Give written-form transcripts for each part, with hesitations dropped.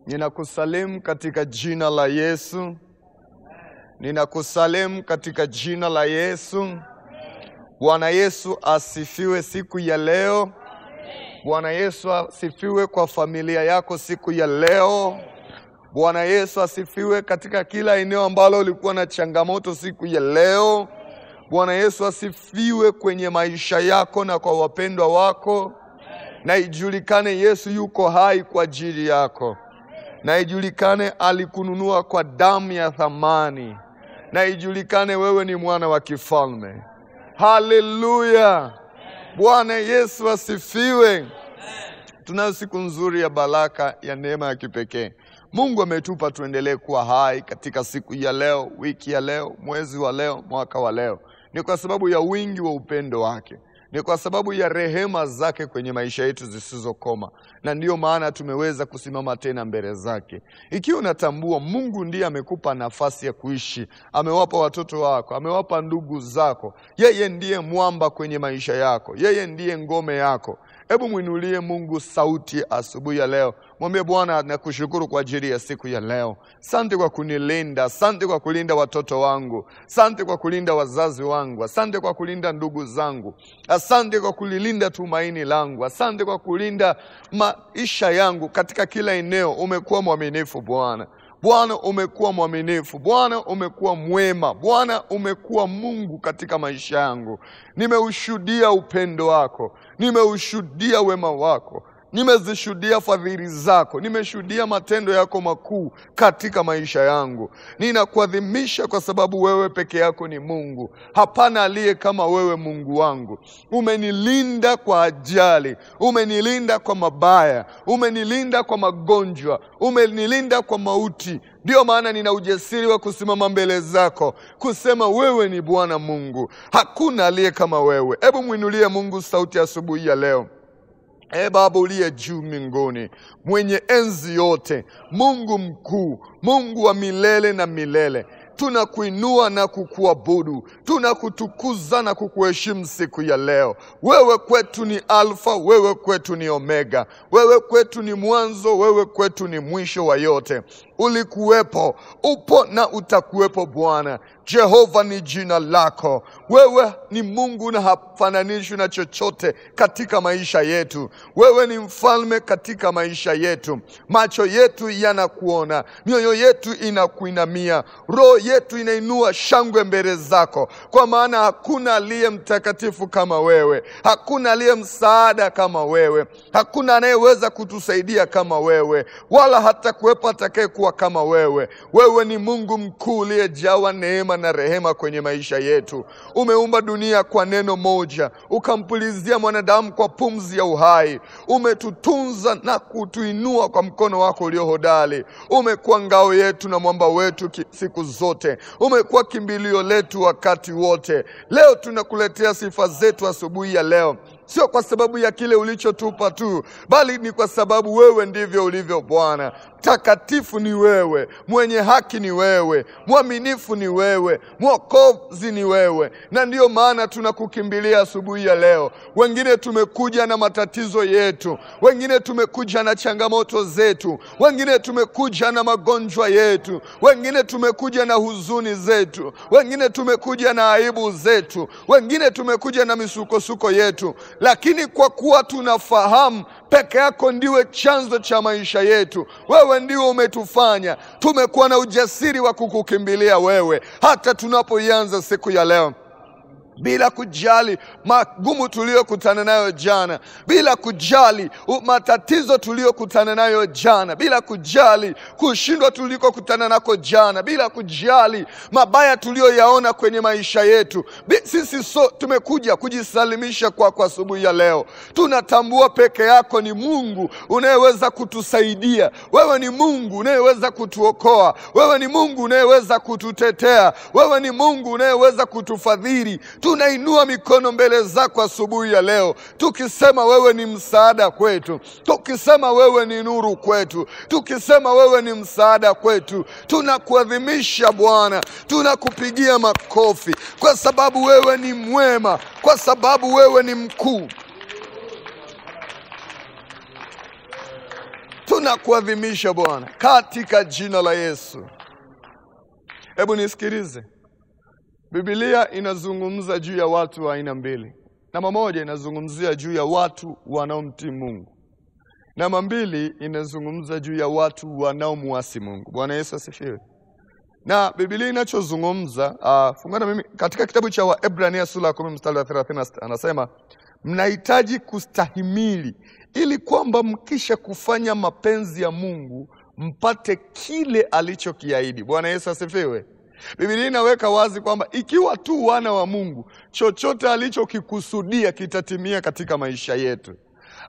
Ninakusalimu katika jina la Yesu. Ninakusalimu katika jina la Yesu. Bwana Yesu asifiwe siku ya leo. Bwana Yesu asifiwe kwa familia yako siku ya leo. Bwana Yesu asifiwe katika kila eneo ambalo ulikuwa na changamoto siku ya leo. Bwana Yesu asifiwe kwenye maisha yako na kwa wapendwa wako. Na ijulikane Yesu yuko hai kwa ajili yako. Na ijulikane alikununua kwa damu ya thamani. Na ijulikane wewe ni mwana wa kifalme. Haleluya. Bwana Yesu asifiwe. Tunayo siku nzuri ya baraka ya neema ya kipekee. Mungu ametupa tuendelee kuwa hai katika siku ya leo, wiki ya leo, mwezi wa leo, mwaka wa leo. Ni kwa sababu ya wingi wa upendo wake. Ni kwa sababu ya rehema zake kwenye maisha yetu zisizokoma. Na ndiyo maana tumeweza kusimama tena mbele zake. Ikiwa unatambua Mungu ndiye amekupa nafasi ya kuishi, amewapa watoto wako, amewapa ndugu zako, yeye ndiye mwamba kwenye maisha yako, yeye ndiye ngome yako. Hebu mwinulie Mungu sauti asubuhi ya leo. Mwambie Bwana, nakushukuru kwa ajili ya siku ya leo. Asante kwa kunilinda, asante kwa kulinda watoto wangu, asante kwa kulinda wazazi wangu, asante kwa kulinda ndugu zangu, asante kwa kulilinda tumaini langu, asante kwa kulinda maisha yangu katika kila eneo. Umekuwa mwaminifu Bwana. Bwana umekuwa mwaminifu. Bwana umekuwa mwema. Bwana umekuwa Mungu katika maisha yangu. Nimeushuhudia upendo wako. Nimeushuhudia wema wako. Nimezishuhudia fadhili zako. Nimeshuhudia matendo yako makuu katika maisha yangu. Ninakuadhimisha kwa sababu wewe peke yako ni Mungu. Hapana aliye kama wewe Mungu wangu. Umenilinda kwa ajali. Umenilinda kwa mabaya. Umenilinda kwa magonjwa. Umenilinda kwa mauti. Ndio maana nina ujasiri wa kusimama mbele zako, kusema wewe ni Bwana Mungu. Hakuna aliye kama wewe. Hebu mwinulie Mungu sauti asubuhi ya leo. Baba uliye juu mbinguni, mwenye enzi yote, Mungu mkuu, Mungu wa milele na milele, tunakuinua na kukuabudu, tunakutukuza na kukuheshimu siku ya leo. Wewe kwetu ni Alfa, wewe kwetu ni Omega, wewe kwetu ni mwanzo, wewe kwetu ni mwisho wa yote. Ulikuwepo, upo na utakuwepo Bwana. Jehova ni jina lako. Wewe ni Mungu na hafananishwi na chochote katika maisha yetu. Wewe ni mfalme katika maisha yetu. Macho yetu yanakuona, mioyo yetu inakuinamia, roho yetu inainua shangwe mbele zako, kwa maana hakuna aliye mtakatifu kama wewe, hakuna aliye msaada kama wewe, hakuna anayeweza kutusaidia kama wewe, wala hata kuwepo atakayekuwa kama wewe. Wewe ni Mungu mkuu uliyejawa neema na rehema kwenye maisha yetu. Umeumba dunia kwa neno moja, ukampulizia mwanadamu kwa pumzi ya uhai. Umetutunza na kutuinua kwa mkono wako ulio hodari. Umekuwa ngao yetu na mwamba wetu siku zote. Umekuwa kimbilio letu wakati wote. Leo tunakuletea sifa zetu asubuhi ya leo. Sio kwa sababu ya kile ulichotupa tu, bali ni kwa sababu wewe ndivyo ulivyo Bwana. Takatifu ni wewe, mwenye haki ni wewe, mwaminifu ni wewe, mwokozi ni wewe. Na ndiyo maana tunakukimbilia asubuhi ya leo. Wengine tumekuja na matatizo yetu, wengine tumekuja na changamoto zetu, wengine tumekuja na magonjwa yetu, wengine tumekuja na huzuni zetu, wengine tumekuja na aibu zetu, wengine tumekuja na misukosuko yetu. Lakini kwa kuwa tunafahamu peke yako ndiwe chanzo cha maisha yetu, wewe ndiwe umetufanya tumekuwa na ujasiri wa kukukimbilia wewe, hata tunapoianza siku ya leo. Bila kujali magumu tuliyokutana nayo jana, bila kujali matatizo tuliyokutana nayo jana, bila kujali kushindwa tulikokutana nako jana, bila kujali mabaya tuliyoyaona kwenye maisha yetu, sisi tumekuja kujisalimisha kwa asubuhi ya leo. Tunatambua peke yako ni Mungu unayeweza kutusaidia. Wewe ni Mungu unayeweza kutuokoa. Wewe ni Mungu unayeweza kututetea. Wewe ni Mungu unayeweza kutufadhili. Tunainua mikono mbele zako asubuhi ya leo, tukisema wewe ni msaada kwetu, tukisema wewe ni nuru kwetu, tukisema wewe ni msaada kwetu. Tunakuadhimisha Bwana, tunakupigia makofi kwa sababu wewe ni mwema, kwa sababu wewe ni mkuu. Tunakuadhimisha Bwana katika jina la Yesu. Hebu nisikilize. Biblia inazungumza juu ya watu wa aina mbili. Namba moja inazungumzia juu ya watu wanaomtii Mungu. Namba mbili inazungumza juu ya watu wanaomuasi Mungu. Bwana Yesu asifiwe. Na Biblia inachozungumza, fungana mimi katika kitabu cha Waebrania sura ya 10 mstari wa 30 anasema, mnahitaji kustahimili ili kwamba mkisha kufanya mapenzi ya Mungu mpate kile alichokiahidi. Bwana Yesu asifiwe. Biblia inaweka wazi kwamba ikiwa tu wana wa Mungu, chochote alichokikusudia kitatimia katika maisha yetu.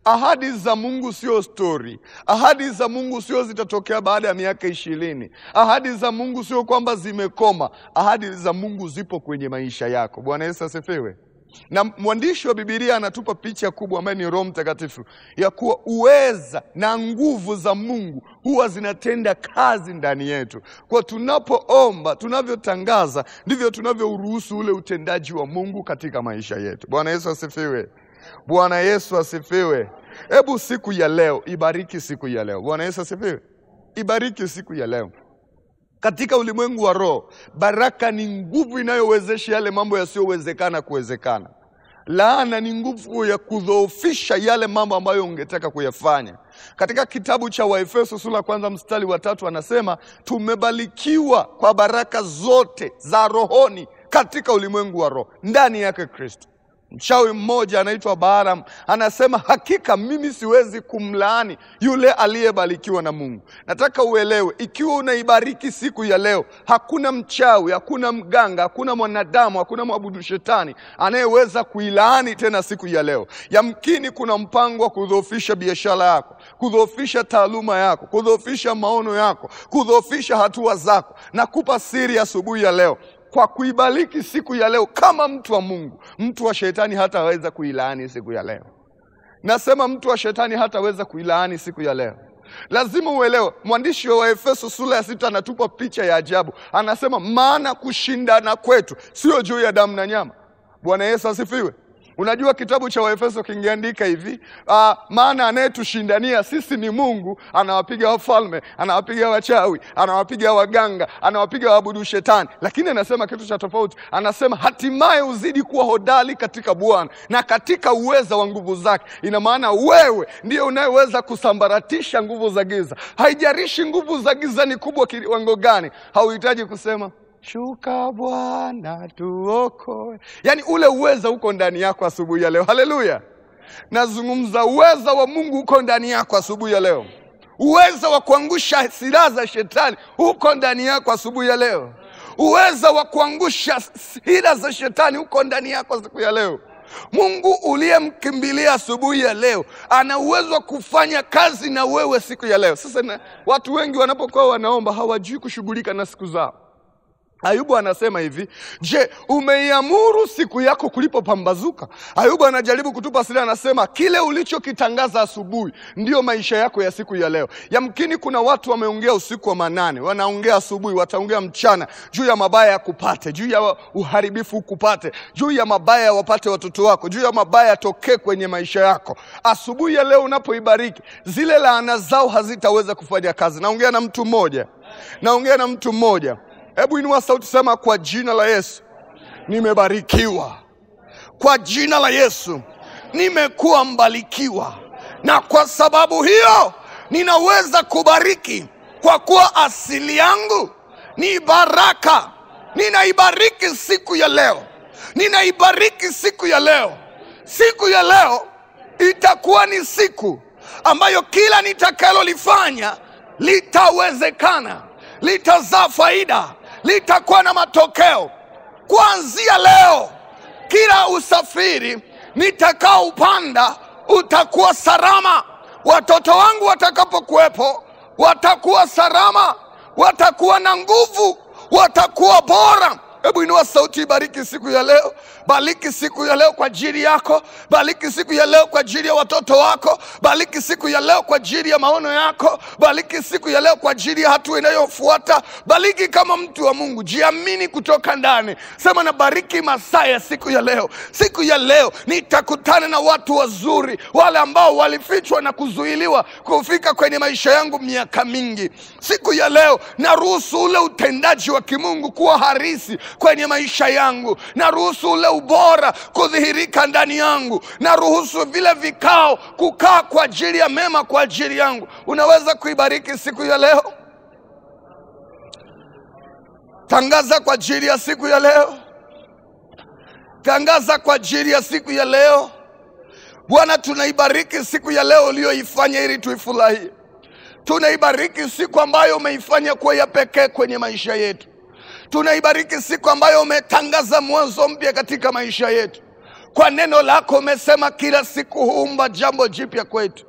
Ahadi za Mungu sio story. Ahadi za Mungu sio zitatokea baada ya miaka 20. Ahadi za Mungu sio kwamba zimekoma. Ahadi za Mungu zipo kwenye maisha yako. Bwana Yesu asifiwe. Na mwandishi wa Biblia anatupa picha kubwa ambaye ni Roho Mtakatifu ya kuwa uweza na nguvu za Mungu huwa zinatenda kazi ndani yetu. Kwa tunapoomba, tunavyotangaza, ndivyo tunavyouruhusu ule utendaji wa Mungu katika maisha yetu. Bwana Yesu asifiwe. Bwana Yesu asifiwe. Hebu siku ya leo ibariki siku ya leo. Bwana Yesu asifiwe. Ibariki siku ya leo. Katika ulimwengu wa roho, baraka ni nguvu inayowezesha yale mambo yasiyowezekana kuwezekana. Laana ni nguvu ya kudhoofisha yale mambo ambayo ungetaka kuyafanya. Katika kitabu cha Waefeso sura ya 1 mstari wa 3 anasema, tumebarikiwa kwa baraka zote za rohoni katika ulimwengu wa roho ndani yake Kristo. Mchawi mmoja anaitwa Balaam anasema, hakika mimi siwezi kumlaani yule aliyebarikiwa na Mungu. Nataka uelewe, ikiwa unaibariki siku ya leo, hakuna mchawi, hakuna mganga, hakuna mwanadamu, hakuna mwabudu shetani anayeweza kuilaani tena siku ya leo. Yamkini kuna mpango wa kudhoofisha biashara yako, kudhoofisha taaluma yako, kudhoofisha maono yako, kudhoofisha hatua zako. Nakupa siri asubuhi ya leo, kwa kuibariki siku ya leo kama mtu wa Mungu, mtu wa shetani hataweza kuilaani siku ya leo. Nasema mtu wa shetani hataweza kuilaani siku ya leo. Lazima uelewe, mwandishi wa Efeso sura ya 6 anatupa picha ya ajabu. Anasema, maana kushindana kwetu sio juu ya damu na nyama. Bwana Yesu asifiwe. Unajua kitabu cha Waefeso kingeandika hivi, maana anayetushindania sisi ni Mungu, anawapiga wafalme, anawapiga wachawi, anawapiga waganga, anawapiga waabudu shetani. Lakini anasema kitu cha tofauti. Anasema hatimaye uzidi kuwa hodari katika Bwana na katika uweza wa nguvu zake. Ina maana wewe ndiye unayeweza kusambaratisha nguvu za giza. Haijarishi nguvu za giza ni kubwa kiwango gani. Hauhitaji kusema, shuka Bwana tuokoe. Yaani ule uweza uko ndani yako asubuhi ya leo. Haleluya. Nazungumza uweza wa Mungu uko ndani yako asubuhi ya leo. Uweza wa kuangusha silaha za shetani uko ndani yako asubuhi ya leo. Uweza wa kuangusha silaha za shetani uko ndani yako siku ya leo. Mungu uliyemkimbilia asubuhi ya leo ana uwezo wa kufanya kazi na wewe siku ya leo. Sasa watu wengi wanapokuwa wanaomba hawajui kushughulika na siku zao. Ayubu anasema hivi, je, umeiamuru siku yako kulipopambazuka? Ayubu anajaribu kutupa siri, anasema kile ulichokitangaza asubuhi ndio maisha yako ya siku ya leo. Yamkini kuna watu wameongea usiku wa manane, wanaongea asubuhi, wataongea mchana juu ya mabaya ya kupate, juu ya uharibifu kupate, juu ya mabaya wapate watoto wako, juu ya mabaya yatokee kwenye maisha yako. Asubuhi ya leo unapoibariki, zile laana zao hazitaweza kufanya kazi. Naongea na mtu mmoja. Hebu inua sauti, sema, kwa jina la Yesu nimebarikiwa. Kwa jina la Yesu nimekuwa mbarikiwa. Na kwa sababu hiyo ninaweza kubariki, kwa kuwa asili yangu ni baraka. Ninaibariki siku ya leo. Ninaibariki siku ya leo. Siku ya leo itakuwa ni siku ambayo kila nitakalolifanya litawezekana, litazaa faida, litakuwa na matokeo. Kuanzia leo, kila usafiri nitakao upanda utakuwa salama. Watoto wangu watakapokuwepo watakuwa salama, watakuwa na nguvu, watakuwa bora, Hebu inua sauti, bariki siku ya leo. Bariki siku ya leo kwa ajili yako. Bariki siku ya leo kwa ajili ya watoto wako. Bariki siku ya leo kwa ajili ya maono yako. Bariki siku ya leo kwa ajili ya hatua inayofuata. Bariki kama mtu wa Mungu, jiamini kutoka ndani. Sema na bariki masaa ya siku ya leo. Siku ya leo nitakutana na watu wazuri, wale ambao walifichwa na kuzuiliwa kufika kwenye maisha yangu miaka mingi. Siku ya leo naruhusu ule utendaji wa kimungu kuwa harisi kwenye maisha yangu. Naruhusu ule ubora kudhihirika ndani yangu. Naruhusu vile vikao kukaa kwa ajili ya mema kwa ajili yangu. Unaweza kuibariki siku ya leo. Tangaza kwa ajili ya siku ya leo. Tangaza kwa ajili ya siku ya leo. Bwana, tunaibariki siku ya leo uliyoifanya ili tuifurahie. Tunaibariki siku ambayo umeifanya kuwa ya pekee kwenye maisha yetu. Tunaibariki siku ambayo umetangaza mwanzo mpya katika maisha yetu. Kwa neno lako umesema kila siku huumba jambo jipya kwetu.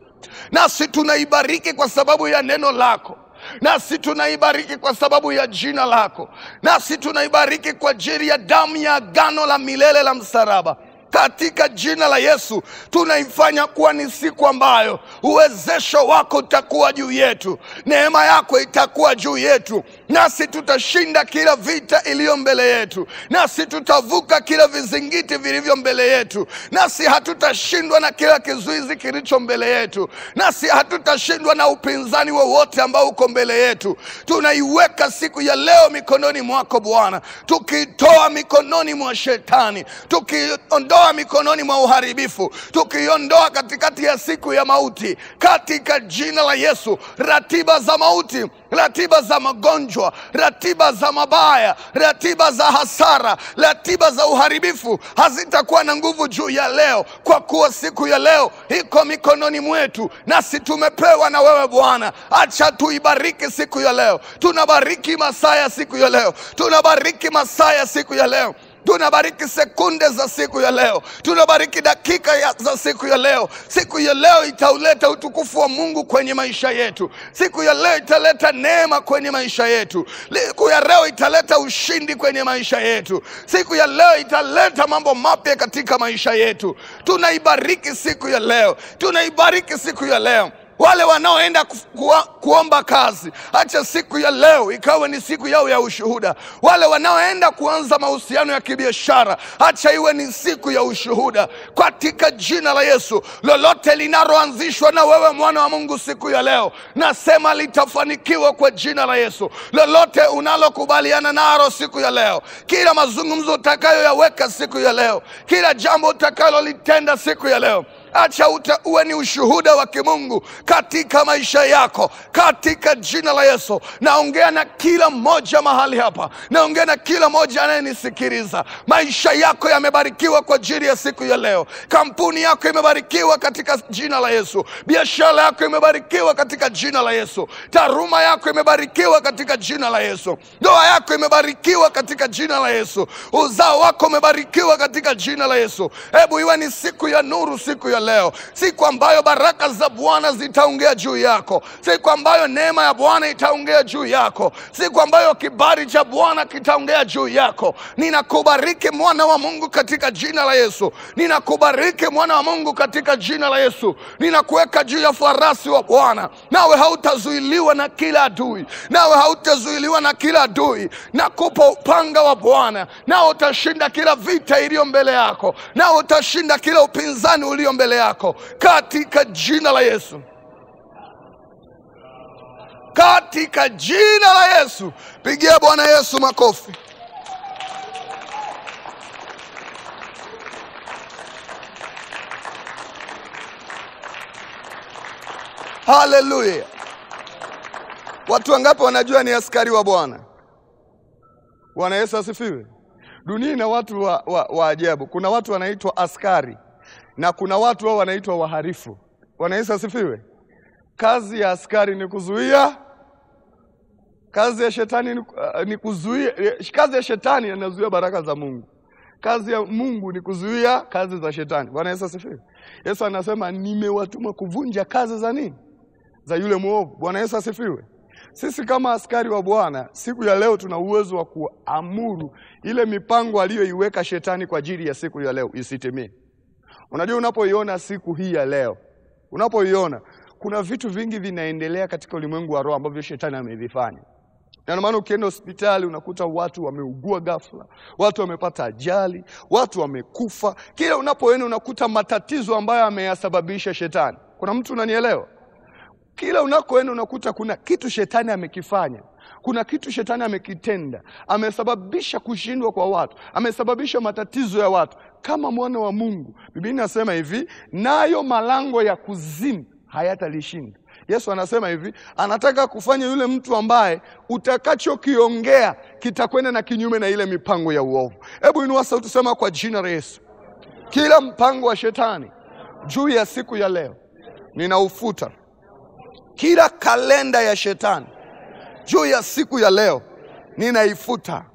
Nasi tunaibariki kwa sababu ya neno lako. Nasi tunaibariki kwa sababu ya jina lako. Nasi tunaibariki kwa ajili ya damu ya agano la milele la msalaba. Katika jina la Yesu tunaifanya kuwa ni siku ambayo uwezesho wako utakuwa juu yetu. Neema yako itakuwa juu yetu. Nasi tutashinda kila vita iliyo mbele yetu. Nasi tutavuka kila vizingiti vilivyo mbele yetu. Nasi hatutashindwa na kila kizuizi kilicho mbele yetu. Nasi hatutashindwa na upinzani wowote ambao uko mbele yetu. Tunaiweka siku ya leo mikononi mwako Bwana. Tukitoa mikononi mwa shetani. Tukiondoa mikononi mwa uharibifu. Tukiondoa katikati ya siku ya mauti. Katika jina la Yesu, ratiba za mauti, ratiba za magonjwa, ratiba za mabaya, ratiba za hasara, ratiba za uharibifu hazitakuwa na nguvu juu ya leo, kwa kuwa siku ya leo iko mikononi mwetu, nasi tumepewa na wewe Bwana. Acha tuibariki siku ya leo. Tunabariki masaa ya siku ya leo. Tunabariki masaa ya siku ya leo. Tunabariki sekunde za siku ya leo. Tunabariki dakika za siku ya leo. Siku ya leo itauleta utukufu wa Mungu kwenye maisha yetu. Siku ya leo italeta neema kwenye maisha yetu. Siku ya leo italeta ushindi kwenye maisha yetu. Siku ya leo italeta mambo mapya katika maisha yetu. Tunaibariki siku ya leo. Tunaibariki siku ya leo. Wale wanaoenda kuomba kazi, acha siku ya leo ikawe ni siku yao ya ushuhuda. Wale wanaoenda kuanza mahusiano ya kibiashara, acha iwe ni siku ya ushuhuda. Katika jina la Yesu, lolote linaloanzishwa na wewe mwana wa Mungu siku ya leo, nasema litafanikiwa kwa jina la Yesu. Lolote unalokubaliana nalo siku ya leo, kila mazungumzo utakayoyaweka siku ya leo, kila jambo utakalolitenda siku ya leo, acha uwe ni ushuhuda wa kimungu katika maisha yako. Katika jina la Yesu, naongea na kila mmoja mahali hapa. Naongea na kila mmoja anayenisikiliza. Maisha yako yamebarikiwa kwa ajili ya siku ya leo. Kampuni yako imebarikiwa katika jina la Yesu. Biashara yako imebarikiwa katika jina la Yesu. Taaluma yako imebarikiwa katika jina la Yesu. Ndoa yako imebarikiwa katika jina la Yesu. Uzao wako umebarikiwa katika jina la Yesu. Hebu iwe ni siku ya nuru siku ya leo. Siku ambayo baraka za Bwana zitaongea juu yako. Siku ambayo neema ya Bwana itaongea juu yako. Siku ambayo kibali cha Bwana kitaongea juu yako. Ninakubariki mwana wa Mungu katika jina la Yesu. Ninakubariki mwana wa Mungu katika jina la Yesu. Ninakuweka juu ya farasi wa Bwana. Nawe hautazuiliwa na kila adui. Nawe hautazuiliwa na kila adui. Nakupa upanga wa Bwana. Nawe utashinda kila vita iliyo mbele yako. Nawe utashinda kila upinzani ulio mbele yako. Katika jina la Yesu. Katika jina la Yesu. Pigia Bwana Yesu makofi. Haleluya. Watu wangapi wanajua ni askari wa Bwana? Bwana Yesu asifiwe. Dunia ina watu wa ajabu. Kuna watu wanaitwa askari na kuna watu wao wanaitwa waharifu. Bwana Yesu asifiwe. Kazi ya askari ni kuzuia. Kazi ya shetani ni kuzuia. Kazi ya shetani inazuia baraka za Mungu. Kazi ya Mungu ni kuzuia kazi za shetani. Bwana Yesu asifiwe. Yesu anasema nimewatuma kuvunja kazi za nini? Za yule mwovu. Bwana Yesu asifiwe. Sisi kama askari wa Bwana siku ya leo tuna uwezo wa kuamuru ile mipango aliyoiweka shetani kwa ajili ya siku ya leo isitimie. Unajua, unapoiona siku hii ya leo, unapoiona kuna vitu vingi vinaendelea katika ulimwengu wa roho ambavyo shetani amevifanya. Na maana ukienda hospitali unakuta watu wameugua ghafla, watu wamepata ajali, watu wamekufa. Kila unapoenda unakuta matatizo ambayo ameyasababisha shetani. Kuna mtu unanielewa? Kila unakoenda unakuta kuna kitu shetani amekifanya. Kuna kitu shetani amekitenda. Amesababisha kushindwa kwa watu. Amesababisha matatizo ya watu. Kama mwana wa Mungu, Biblia inasema hivi, nayo malango ya kuzimu hayatalishinda. Yesu anasema hivi, anataka kufanya yule mtu ambaye utakachokiongea kitakwenda na kinyume na ile mipango ya uovu. Hebu inua sauti sema, kwa jina la Yesu, kila mpango wa shetani juu ya siku ya leo ninaufuta. Kila kalenda ya shetani juu ya siku ya leo ninaifuta.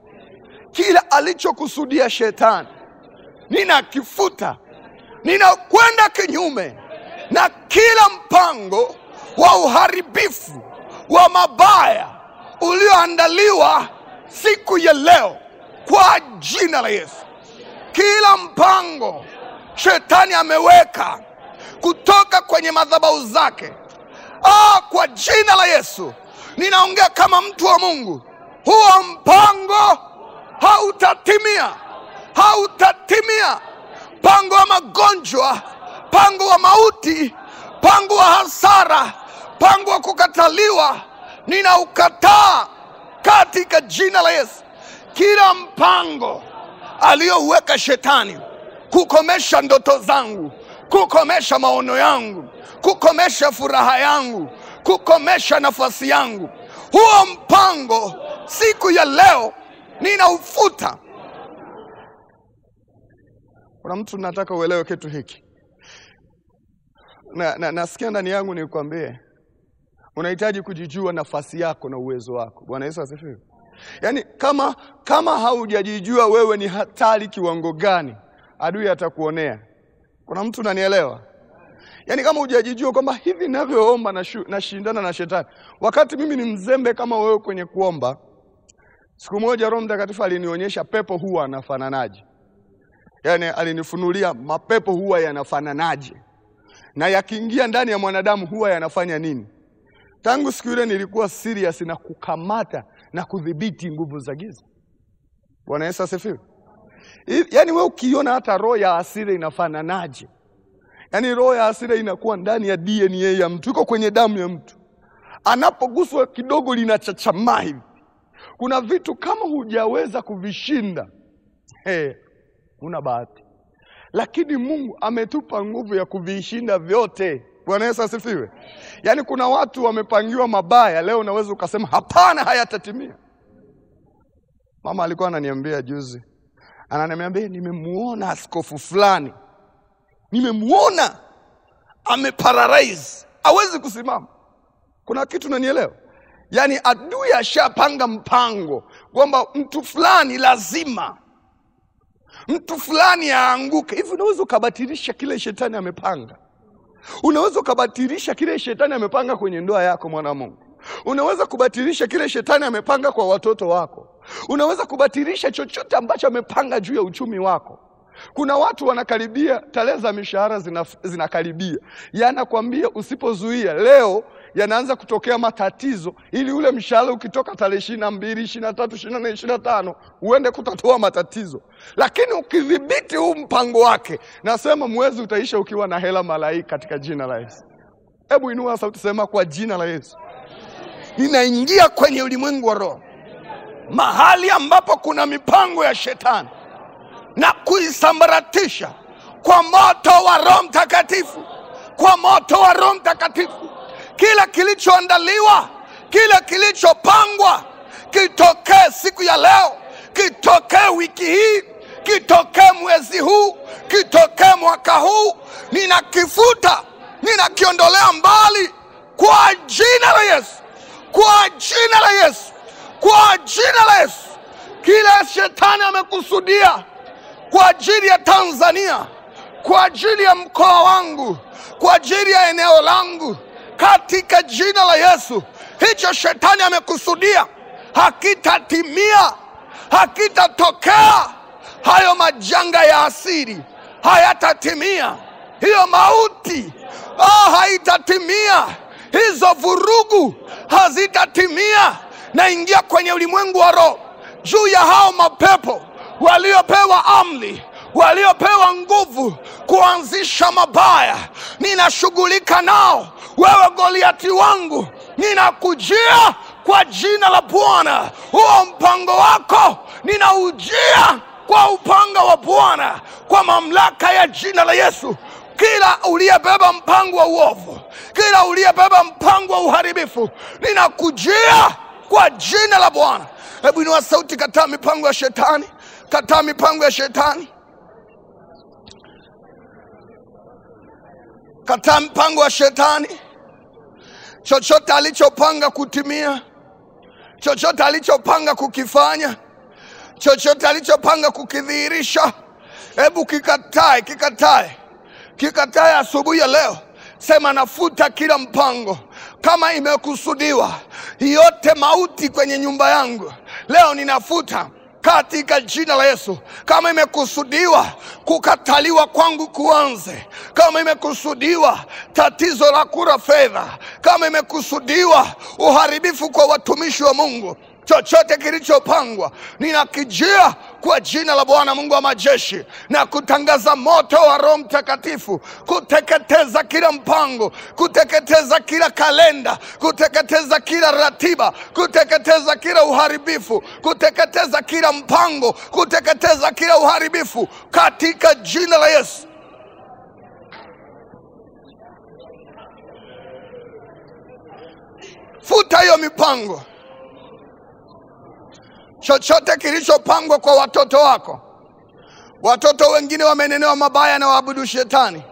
Kila alichokusudia shetani ninakifuta. Ninakwenda kinyume na kila mpango wa uharibifu wa mabaya ulioandaliwa siku ya leo kwa jina la Yesu. Kila mpango shetani ameweka kutoka kwenye madhabahu zake, kwa jina la Yesu ninaongea kama mtu wa Mungu, huo mpango hautatimia. Hautatimia. Mpango wa magonjwa, mpango wa mauti, mpango wa hasara, mpango wa kukataliwa, ninaukataa katika jina la Yesu. Kila mpango aliyoweka shetani kukomesha ndoto zangu, kukomesha maono yangu, kukomesha furaha yangu, kukomesha nafasi yangu, huo mpango siku ya leo ninaufuta. Kuna mtu nataka uelewe kitu hiki. Nasikia ndani yangu nikwambie, unahitaji kujijua nafasi yako na uwezo wako. Bwana Yesu asifiwe. Yaani kama haujajijua wewe ni hatari kiwango gani, adui atakuonea. Kuna mtu unanielewa? Yaani kama hujajijua kwamba hivi ninavyoomba nashindana na shetani. Wakati mimi ni mzembe kama wewe kwenye kuomba, siku moja Roho Mtakatifu alinionyesha pepo huwa anafananaje. Yaani alinifunulia mapepo huwa yanafananaje, na yakiingia ndani ya mwanadamu huwa yanafanya nini. Tangu siku ile nilikuwa serious na kukamata na kudhibiti nguvu za giza. Bwana Yesu asifiwe. Yaani wewe ukiona hata roho ya hasira inafananaje. Yaani roho ya hasira inakuwa ndani ya DNA ya mtu, iko kwenye damu ya mtu. Anapoguswa kidogo linachachamaa hivi. Kuna vitu kama hujaweza kuvishinda, una bahati. Lakini Mungu ametupa nguvu ya kuvishinda vyote. Bwana Yesu asifiwe. Yaani kuna watu wamepangiwa mabaya, leo unaweza ukasema hapana, hayatatimia. Mama alikuwa ananiambia juzi, ananiambia nimemuona askofu fulani, nimemuona ameparalyze, hawezi kusimama. Kuna kitu unanielewa? Yaani adui ashapanga mpango kwamba mtu fulani lazima, mtu fulani aanguke. Hivi unaweza ukabatilisha kile shetani amepanga. Unaweza kubatilisha kile shetani amepanga kwenye ndoa yako, mwana wa Mungu. Unaweza kubatilisha kile shetani amepanga kwa watoto wako. Unaweza kubatilisha chochote ambacho amepanga juu ya uchumi wako. Kuna watu wanakaribia, tarehe za mishahara zinakaribia. Yanakwambia usipozuia leo yanaanza kutokea matatizo, ili ule mshahara ukitoka tarehe 22, 23, 24, 25 uende kutatua matatizo. Lakini ukidhibiti huu mpango wake, nasema mwezi utaisha ukiwa na hela malaika katika jina la Yesu. Hebu inua sauti sema, kwa jina la Yesu. Ninaingia kwenye ulimwengu wa roho, mahali ambapo kuna mipango ya shetani, na kuisambaratisha kwa moto wa Roho Mtakatifu. Kwa moto wa Roho Mtakatifu. Kila kilichoandaliwa, kila kilichopangwa, kitokee siku ya leo, kitokee wiki hii, kitokee mwezi huu, kitokee mwaka huu. Ninakifuta, ninakiondolea mbali kwa jina la Yesu. Kwa jina la Yesu. Kwa jina la Yesu. Kila shetani amekusudia kwa ajili ya Tanzania, kwa ajili ya mkoa wangu, kwa ajili ya eneo langu, katika jina la Yesu hicho shetani amekusudia hakitatimia, hakitatokea. Hayo majanga ya asili hayatatimia. Hiyo mauti haitatimia. Hizo vurugu hazitatimia. Naingia kwenye ulimwengu wa roho juu ya hao mapepo waliopewa amri, waliopewa nguvu kuanzisha mabaya. Ninashughulika nao. Wewe Goliati wangu, ninakujia kwa jina la Bwana. Huo mpango wako ninaujia kwa upanga wa Bwana, kwa mamlaka ya jina la Yesu. Kila uliyebeba mpango wa uovu, kila uliyebeba mpango wa uharibifu, ninakujia kwa jina la Bwana. Hebu inua sauti, kataa mipango ya shetani, kataa mipango ya shetani, kataa mpango wa shetani. Chochote alichopanga kutimia, chochote alichopanga kukifanya, chochote alichopanga kukidhihirisha, hebu kikatae, kikatae asubuhi ya leo. Sema, nafuta kila mpango. Kama imekusudiwa yote mauti kwenye nyumba yangu, leo ninafuta katika jina la Yesu. Kama imekusudiwa kukataliwa kwangu kuanze, kama imekusudiwa tatizo la kura fedha, kama imekusudiwa uharibifu kwa watumishi wa Mungu, chochote kilichopangwa ninakijia kwa jina la Bwana Mungu wa majeshi, na kutangaza moto wa Roho Mtakatifu kuteketeza kila mpango, kuteketeza kila kalenda, kuteketeza kila ratiba, kuteketeza kila uharibifu, kuteketeza kila mpango, kuteketeza kila uharibifu katika jina la Yesu. Futa hiyo mipango. Chochote kilichopangwa kwa watoto wako. Watoto wengine wamenenewa mabaya na waabudu shetani,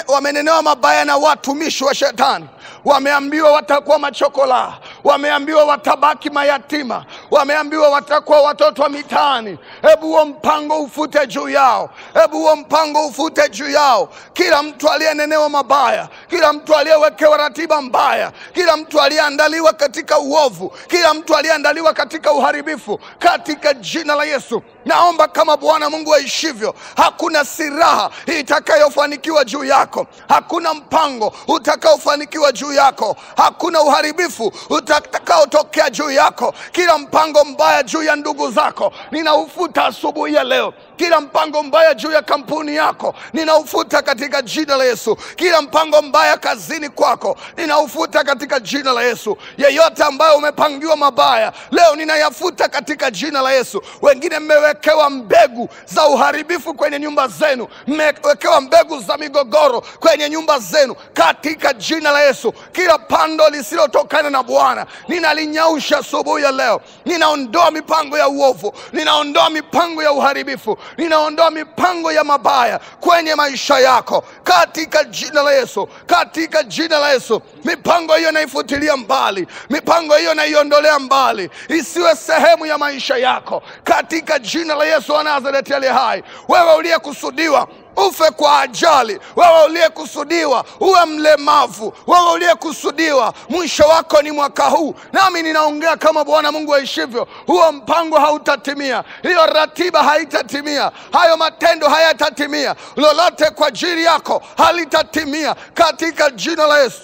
wamenenewa mabaya na watumishi wa shetani. Wameambiwa watakuwa machokola, wameambiwa watabaki mayatima, wameambiwa watakuwa watoto wa mitaani. Hebu huo mpango ufute juu yao, hebu huo mpango ufute juu yao. Kila mtu aliyenenewa mabaya, kila mtu aliyewekewa ratiba mbaya, kila mtu aliyeandaliwa katika uovu, kila mtu aliyeandaliwa katika uharibifu, katika jina la Yesu naomba kama Bwana Mungu aishivyo, hakuna silaha itakayofanikiwa juu yako, hakuna mpango utakaofanikiwa juu yako, hakuna uharibifu utakaotokea juu yako. Kila mpango mbaya juu ya ndugu zako ninaufuta asubuhi ya leo. Kila mpango mbaya juu ya kampuni yako ninaufuta katika jina la Yesu. Kila mpango mbaya kazini kwako ninaufuta katika jina la Yesu. Yeyote ambayo umepangiwa mabaya leo ninayafuta katika jina la Yesu. Wengine mmewekewa mbegu za uharibifu kwenye nyumba zenu, mmewekewa mbegu za migogoro kwenye nyumba zenu, katika jina la Yesu. Kila pando lisilotokana na Bwana ninalinyausha asubuhi ya leo. Ninaondoa mipango ya uovu, ninaondoa mipango ya uharibifu, ninaondoa mipango ya mabaya kwenye maisha yako katika jina la Yesu, katika jina la Yesu. Mipango hiyo naifutilia mbali, mipango hiyo naiondolea mbali, isiwe sehemu ya maisha yako katika jina la Yesu wa Nazareti aliye hai. Wewe uliyekusudiwa ufe kwa ajali, wewe uliyekusudiwa uwe mlemavu, wewe uliyekusudiwa mwisho wako ni mwaka huu, nami ninaongea kama Bwana Mungu aishivyo, huo mpango hautatimia, hiyo ratiba haitatimia, hayo matendo hayatatimia, lolote kwa ajili yako halitatimia katika jina la Yesu.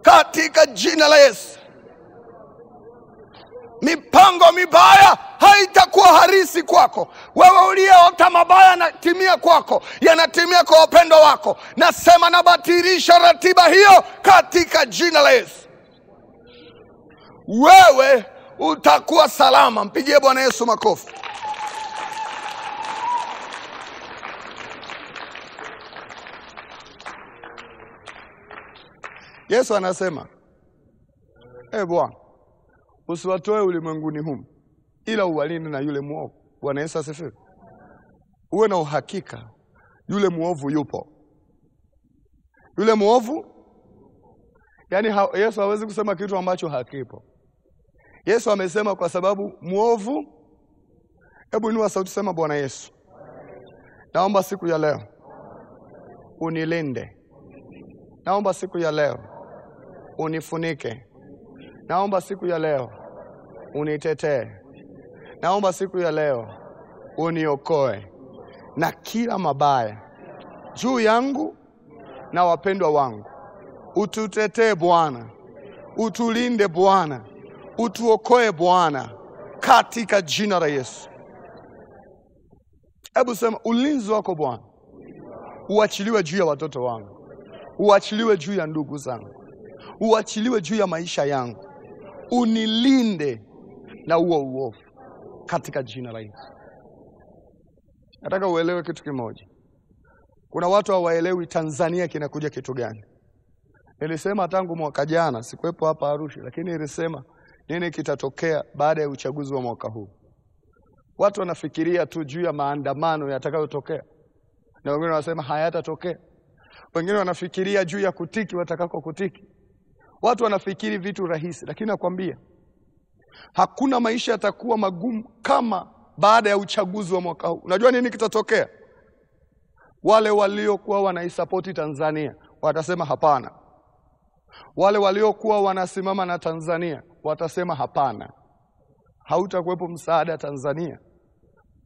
Katika jina la Yesu. Mipango mibaya haitakuwa harisi kwako. Wewe uliyeota mabaya yanatimia kwako, yanatimia kwa upendo wako. Nasema nabatilisha ratiba hiyo katika jina la Yesu. Wewe utakuwa salama. Mpigie Bwana Yesu makofi. Yesu anasema, Bwana, usiwatoe ulimwenguni humu, ila uwalinde na yule muovu. Bwana Yesu asifiwe. Uwe na uhakika yule muovu yupo. Yule muovu, yani Yesu hawezi kusema kitu ambacho hakipo. Yesu amesema kwa sababu muovu. Hebu inua sauti, sema Bwana Yesu, naomba siku ya leo unilinde. Naomba siku ya leo unifunike. Naomba siku ya leo unitetee. Naomba siku ya leo uniokoe na kila mabaya juu yangu na wapendwa wangu. Ututetee Bwana, utulinde Bwana, utuokoe Bwana, katika jina la Yesu. Hebu sema, ulinzi wako Bwana uachiliwe juu ya watoto wangu, uachiliwe juu ya ndugu zangu, uachiliwe juu ya maisha yangu. Unilinde na huo uovu katika jina la Yesu. Nataka uelewe kitu kimoja. Kuna watu hawaelewi Tanzania kinakuja kitu gani. Nilisema tangu mwaka jana, sikuwepo hapa Arusha, lakini nilisema nini kitatokea baada ya uchaguzi wa mwaka huu. Watu wanafikiria tu juu ya maandamano yatakayotokea, na wengine wanasema hayatatokea. Wengine wanafikiria juu ya kutiki watakako kutiki. Watu wanafikiri vitu rahisi, lakini nakwambia hakuna maisha yatakuwa magumu kama baada ya uchaguzi wa mwaka huu. Unajua nini kitatokea? Wale waliokuwa wanaisapoti Tanzania watasema hapana. Wale waliokuwa wanasimama na Tanzania watasema hapana. Hautakuwepo msaada Tanzania.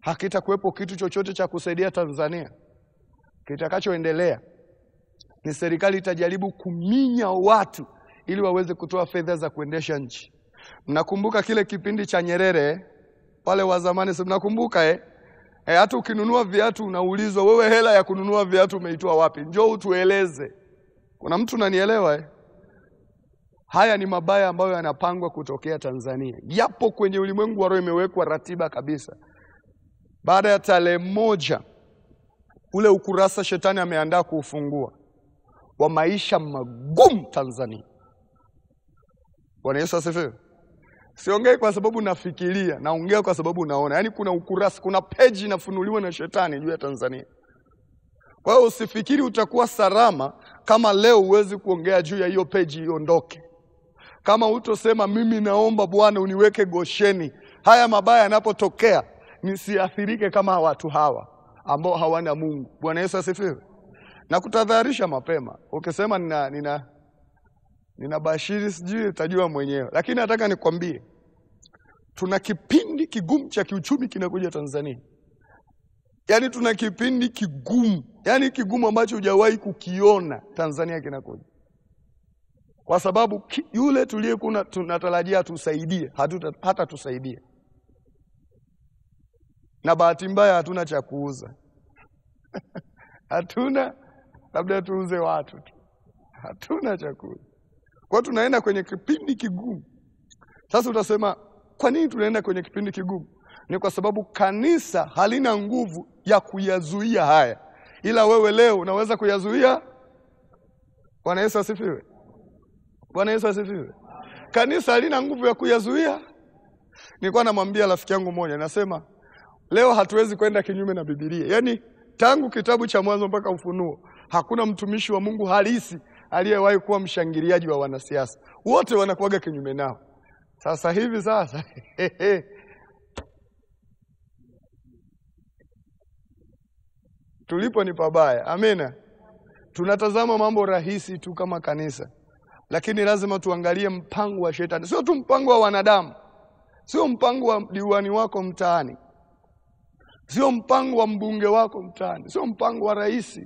Hakitakuwepo kitu chochote cha kusaidia Tanzania. Kitakachoendelea ni serikali itajaribu kuminya watu ili waweze kutoa fedha za kuendesha nchi. Mnakumbuka kile kipindi cha Nyerere, wale wa zamani, si mnakumbuka hata ukinunua viatu unaulizwa, wewe hela ya kununua viatu umeitoa wapi? Njoo utueleze. Kuna mtu unanielewa? Haya ni mabaya ambayo yanapangwa kutokea Tanzania. Yapo kwenye ulimwengu wa roho, imewekwa ratiba kabisa. Baada ya tarehe 1, ule ukurasa shetani ameandaa kuufungua wa maisha magumu Tanzania. Bwana Yesu asifiwe. Siongei kwa sababu nafikiria, naongea kwa sababu naona. Yaani kuna ukurasa, kuna page inafunuliwa na shetani juu ya Tanzania. Kwa hiyo usifikiri utakuwa salama kama leo uwezi kuongea juu ya hiyo page iondoke. Kama utosema mimi naomba Bwana uniweke Gosheni, haya mabaya yanapotokea nisiathirike kama watu hawa ambao hawana Mungu. Bwana Yesu asifiwe. Na kutadharisha mapema. Ukisema nina bashiri sijui utajua mwenyewe. Lakini nataka nikwambie, tuna kipindi kigumu cha kiuchumi kinakuja Tanzania. Yaani tuna kipindi kigumu. Yaani kigumu ambacho hujawahi kukiona Tanzania kinakuja. Kwa sababu yule tuliyekuwa tunatarajia tusaidie, hata tusaidie. Na bahati mbaya hatuna cha kuuza. Hatuna, labda tuuze watu tu. Hatuna cha kuuza. Kwa tunaenda kwenye kipindi kigumu. Sasa utasema, kwa nini tunaenda kwenye kipindi kigumu? Ni kwa sababu kanisa halina nguvu ya kuyazuia haya. Ila wewe leo unaweza kuyazuia. Bwana Yesu asifiwe. Bwana Yesu asifiwe. Kanisa halina nguvu ya kuyazuia. Nilikuwa namwambia rafiki yangu mmoja, nasema leo hatuwezi kwenda kinyume na Biblia. Yaani tangu kitabu cha Mwanzo mpaka Ufunuo hakuna mtumishi wa Mungu halisi aliyewahi kuwa mshangiliaji wa wanasiasa. Wote wanakuaga kinyume nao. Sasa hivi sasa tulipo ni pabaya. Amina. Tunatazama mambo rahisi tu kama kanisa, lakini lazima tuangalie mpango wa shetani. Sio tu mpango wa wanadamu. Sio mpango wa diwani wako mtaani. Sio mpango wa mbunge wako mtaani. Sio mpango wa rais.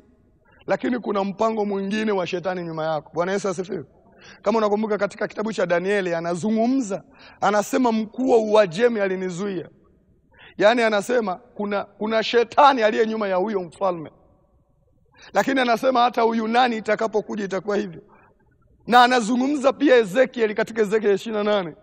Lakini kuna mpango mwingine wa shetani nyuma yako. Bwana Yesu asifiwe. Kama unakumbuka katika kitabu cha Danieli anazungumza, anasema mkuu wa Uajemi alinizuia. Yaani anasema kuna shetani aliye nyuma ya huyo mfalme. Lakini anasema hata Uyunani itakapokuja itakuwa hivyo. Na anazungumza pia Ezekiel katika Ezekiel 28.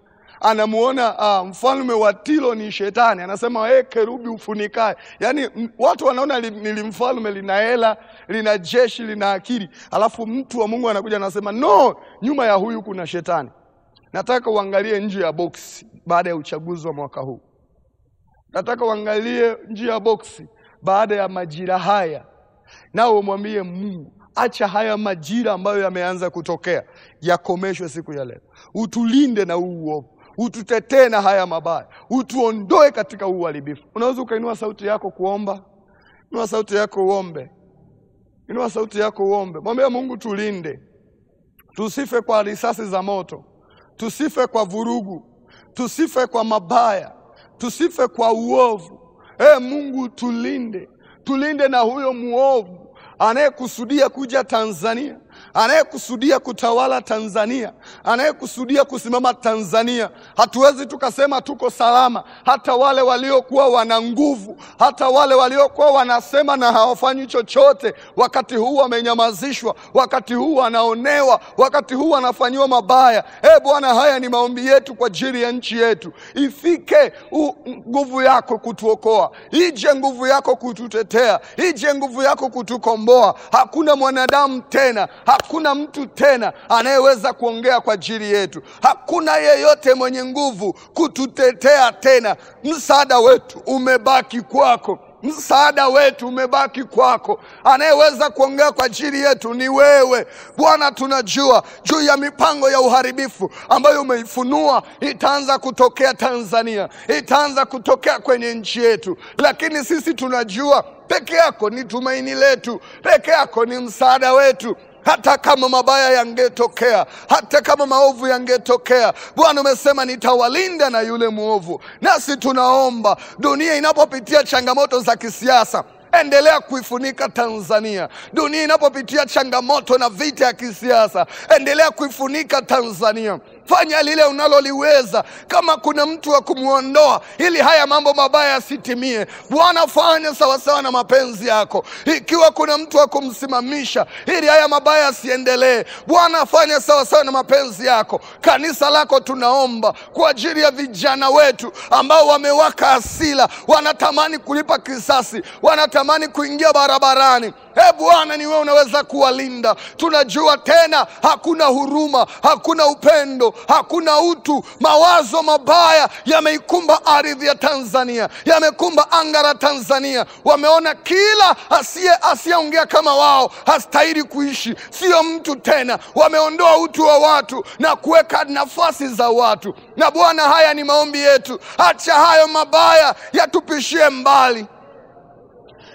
Anamuona mfalme wa Tiro ni shetani. Anasema kerubi ufunikae. Yaani watu wanaona ni mfalme lina hela, lina jeshi, lina akili. Alafu mtu wa Mungu anakuja anasema no, nyuma ya huyu kuna shetani. Nataka uangalie nje ya box baada ya uchaguzi wa mwaka huu. Nataka uangalie nje ya box baada ya majira haya. Na umwambie Mungu, acha haya majira ambayo yameanza kutokea yakomeshwe siku ya leo. Utulinde na uovu. Ututetee na haya mabaya. Utuondoe katika uharibifu. Unaweza ukainua sauti yako kuomba? Inua sauti yako uombe. Inua sauti yako uombe. Mwambie Mungu tulinde. Tusife kwa risasi za moto. Tusife kwa vurugu. Tusife kwa mabaya. Tusife kwa uovu. Mungu tulinde. Tulinde na huyo muovu anayekusudia kuja Tanzania, anayekusudia kutawala Tanzania, anayekusudia kusimama Tanzania. Hatuwezi tukasema tuko salama. Hata wale waliokuwa wana nguvu, hata wale waliokuwa wanasema na hawafanyi chochote, wakati huu wamenyamazishwa, wakati huu wanaonewa, wakati huu wanafanyiwa mabaya. Bwana, haya ni maombi yetu kwa ajili ya nchi yetu. Ifike nguvu yako kutuokoa, ije nguvu yako kututetea, ije nguvu yako kutukomboa. Hakuna mwanadamu tena, hakuna mtu tena anayeweza kuongea kwa ajili yetu. Hakuna yeyote mwenye nguvu kututetea tena. Msaada wetu umebaki kwako. Msaada wetu umebaki kwako. Anayeweza kuongea kwa ajili yetu ni wewe. Bwana, tunajua juu ya mipango ya uharibifu ambayo umeifunua itaanza kutokea Tanzania, itaanza kutokea kwenye nchi yetu, lakini sisi tunajua peke yako ni tumaini letu, peke yako ni msaada wetu. Hata kama mabaya yangetokea, hata kama maovu yangetokea, Bwana umesema nitawalinda na yule muovu. Nasi tunaomba dunia inapopitia changamoto za kisiasa, endelea kuifunika Tanzania. Dunia inapopitia changamoto na vita ya kisiasa, endelea kuifunika Tanzania. Fanya lile unaloliweza. Kama kuna mtu wa kumuondoa ili haya mambo mabaya yasitimie, Bwana fanya sawasawa na mapenzi yako. Ikiwa kuna mtu wa kumsimamisha ili haya mabaya yasiendelee, Bwana fanya sawasawa na mapenzi yako. Kanisa lako tunaomba kwa ajili ya vijana wetu ambao wamewaka hasira, wanatamani kulipa kisasi, wanatamani kuingia barabarani. Bwana, ni wewe unaweza kuwalinda. Tunajua tena hakuna huruma, hakuna upendo, hakuna utu. Mawazo mabaya yameikumba ardhi ya Tanzania, yamekumba anga la Tanzania. Wameona kila asiyeongea kama wao hastahili kuishi, sio mtu tena. Wameondoa utu wa watu na kuweka nafasi za watu. Na Bwana, haya ni maombi yetu. Acha hayo mabaya yatupishie mbali,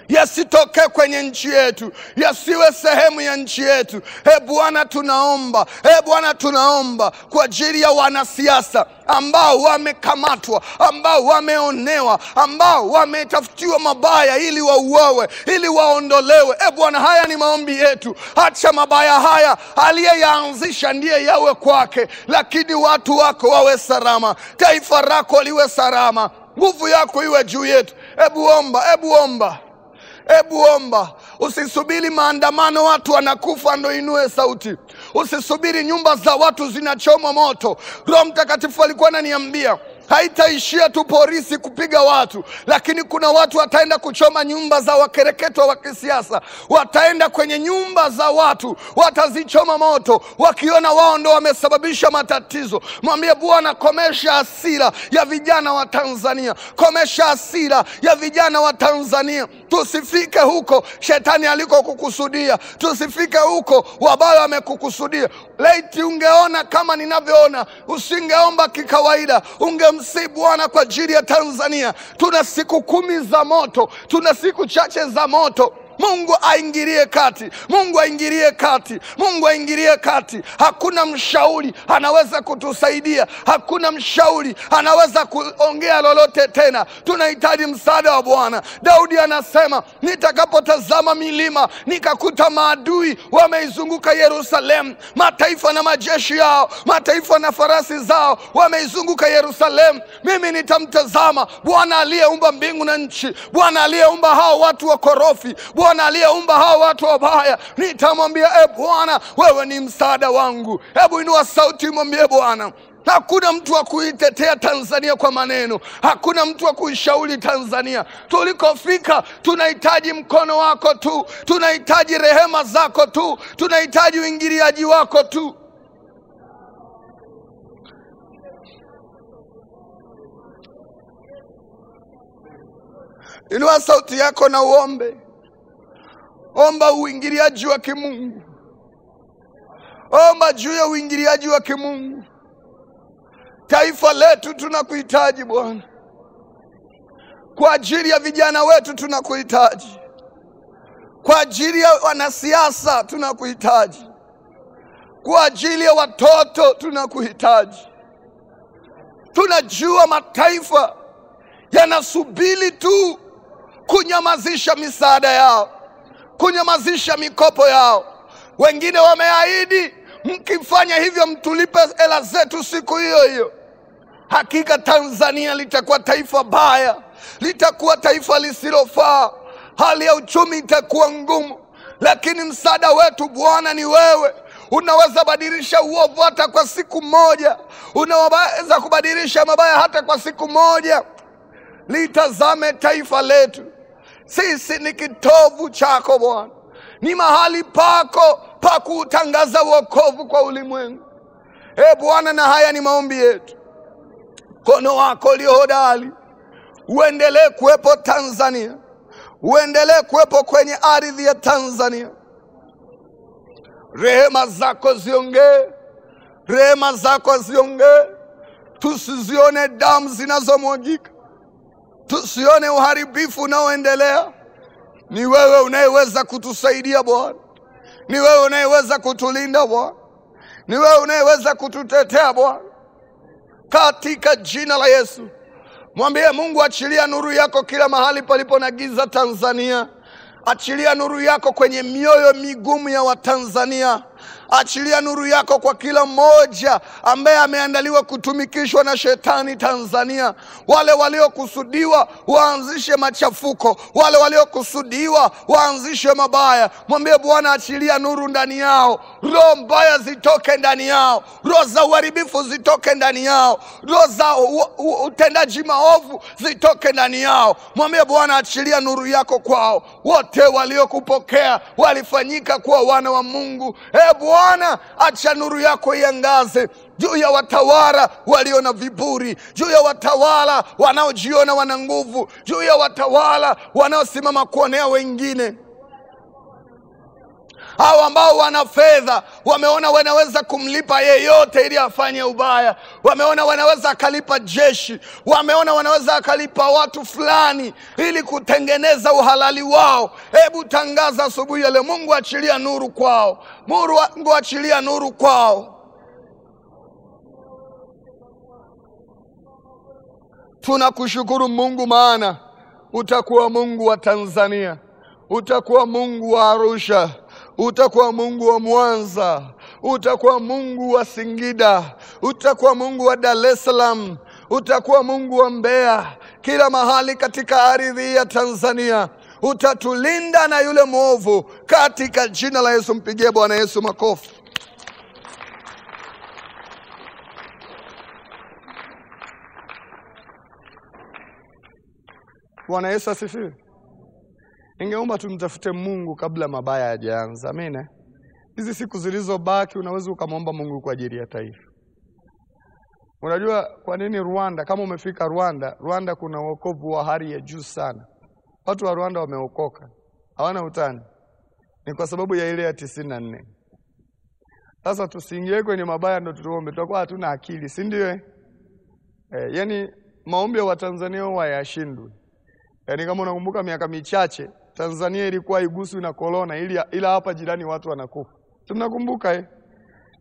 yasitoke kwenye nchi yetu, yasiwe sehemu ya nchi yetu. Bwana tunaomba, Bwana tunaomba kwa ajili ya wanasiasa ambao wamekamatwa, ambao wameonewa, ambao wametafutiwa mabaya ili wauawe, ili waondolewe. Bwana, haya ni maombi yetu. Acha mabaya haya, aliyeyaanzisha ndiye yawe kwake, lakini watu wako wawe salama, taifa lako liwe salama, nguvu yako iwe juu yetu. Hebu omba. Usisubiri maandamano watu wanakufa ndo inue sauti. Usisubiri nyumba za watu zinachomwa moto. Roho Mtakatifu alikuwa ananiambia haitaishia tu polisi kupiga watu, lakini kuna watu wataenda kuchoma nyumba za wakereketwa wa kisiasa. Wataenda kwenye nyumba za watu, watazichoma moto, wakiona wao ndo wamesababisha matatizo. Mwambie Bwana, komesha hasira ya vijana wa Tanzania, komesha hasira ya vijana wa Tanzania. Tusifike huko shetani aliko kukusudia, tusifike huko wabaya wamekukusudia. Laiti ungeona kama ninavyoona, usingeomba kikawaida, ungemsihi Bwana kwa ajili ya Tanzania. Tuna siku 10 za moto, tuna siku chache za moto. Mungu aingilie kati, Mungu aingilie kati, Mungu aingilie kati. Hakuna mshauri anaweza kutusaidia, hakuna mshauri anaweza kuongea lolote tena. Tunahitaji msaada wa Bwana. Daudi anasema, nitakapotazama milima nikakuta maadui wameizunguka Yerusalemu, mataifa na majeshi yao, mataifa na farasi zao wameizunguka Yerusalemu, mimi nitamtazama Bwana aliyeumba mbingu na nchi, Bwana aliyeumba hao watu wakorofi, Bwana aliyeumba hao watu wabaya. Nitamwambia, Bwana, wewe ni msaada wangu. Hebu inua sauti, mwambie Bwana. Hakuna mtu wa kuitetea Tanzania kwa maneno, hakuna mtu wa kuishauri Tanzania. Tulikofika tunahitaji mkono wako tu, tunahitaji rehema zako tu, tunahitaji uingiliaji wako tu. Inua sauti yako na uombe. Omba uingiliaji wa kimungu. Omba juu ya uingiliaji wa kimungu. Taifa letu tunakuhitaji Bwana. Kwa ajili ya vijana wetu tunakuhitaji. Kwa ajili ya wanasiasa tunakuhitaji. Kwa ajili ya watoto tunakuhitaji. Tunajua mataifa yanasubiri tu kunyamazisha misaada yao, kunyamazisha mikopo yao. Wengine wameahidi, mkifanya hivyo mtulipe hela zetu siku hiyo hiyo. Hakika Tanzania litakuwa taifa baya, litakuwa taifa lisilofaa. Hali ya uchumi itakuwa ngumu, lakini msaada wetu Bwana ni wewe. Unaweza badilisha uovu hata kwa siku moja. Unaweza kubadilisha mabaya hata kwa siku moja. Litazame taifa letu. Sisi ni kitovu chako Bwana. Ni mahali pako pa kutangaza wokovu kwa ulimwengu. Bwana, na haya ni maombi yetu. Mkono wako ulio hodari uendelee kuwepo Tanzania. Uendelee kuwepo kwenye ardhi ya Tanzania. Rehema zako ziongee. Rehema zako ziongee. Tusizione damu zinazomwagika. Tusione uharibifu unaoendelea. Ni wewe unayeweza kutusaidia Bwana. Ni wewe unayeweza kutulinda Bwana. Ni wewe unayeweza kututetea Bwana. Katika jina la Yesu. Mwambie Mungu, achilia nuru yako kila mahali palipo na giza Tanzania. Achilia nuru yako kwenye mioyo migumu ya Watanzania. Achilia nuru yako kwa kila mmoja ambaye ameandaliwa kutumikishwa na shetani Tanzania. Wale waliokusudiwa waanzishe machafuko, wale waliokusudiwa waanzishe mabaya. Mwambie Bwana, achilia nuru ndani yao. Roho mbaya zitoke ndani yao. Roho za uharibifu zitoke ndani yao. Roho za utendaji maovu zitoke ndani yao. Mwambie Bwana, achilia nuru yako kwao. Wote waliokupokea walifanyika kuwa wana wa Mungu. Bwana, acha nuru yako iangaze juu ya watawala walio na viburi, juu ya watawala wanaojiona wana nguvu, juu ya watawala wanaosimama kuonea wengine. Hao ambao wana fedha, wameona wanaweza kumlipa yeyote ili afanye ubaya. Wameona wanaweza akalipa jeshi. Wameona wanaweza akalipa watu fulani ili kutengeneza uhalali wao. Hebu tangaza asubuhi ya leo, Mungu achilia nuru kwao. Mungu achilia nuru kwao. Tunakushukuru Mungu, maana utakuwa Mungu wa Tanzania. Utakuwa Mungu wa Arusha. Utakuwa Mungu wa Mwanza. Utakuwa Mungu wa Singida. Utakuwa Mungu wa Dar es Salaam. Utakuwa Mungu wa Mbeya. Kila mahali katika ardhi ya Tanzania utatulinda na yule mwovu, katika jina la Yesu. Mpigie Bwana Yesu makofi. Bwana Yesu asifiwe. Ningeomba tumtafute Mungu kabla mabaya hayajaanza. Amina. Hizi siku zilizobaki unaweza ukamwomba Mungu kwa ajili ya taifa. Unajua kwa nini Rwanda? Kama umefika Rwanda kuna wokovu wa hali ya juu sana. Watu wa Rwanda wameokoka. Hawana utani. Ni kwa sababu ya ile ya 94. Sasa tusiingie kwenye mabaya ndo tuombe. Tutakuwa hatuna akili, si ndio? Yani maombi ya Watanzania huwa hayashindwi. Yani kama unakumbuka miaka michache Tanzania ilikuwa iguswi na corona, ila hapa jirani watu wanakufa. Tunakumbuka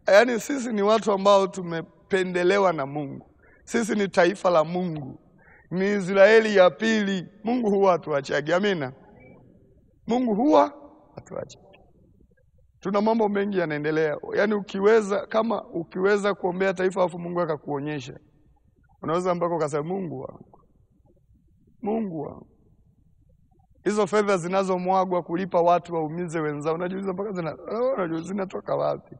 Yani sisi ni watu ambao tumependelewa na Mungu. Sisi ni taifa la Mungu. Ni Israeli ya pili. Mungu huwa hatuachagi. Amina. Mungu huwa hatuachagi. Tuna mambo mengi yanaendelea. Yani ukiweza kuombea taifa afu Mungu akakuonyesha, unaweza mpaka ukasema Mungu wangu. Mungu wangu. Hizo fedha zinazomwagwa kulipa watu waumize wenzao, unajiuliza mpaka zinatoka wapi?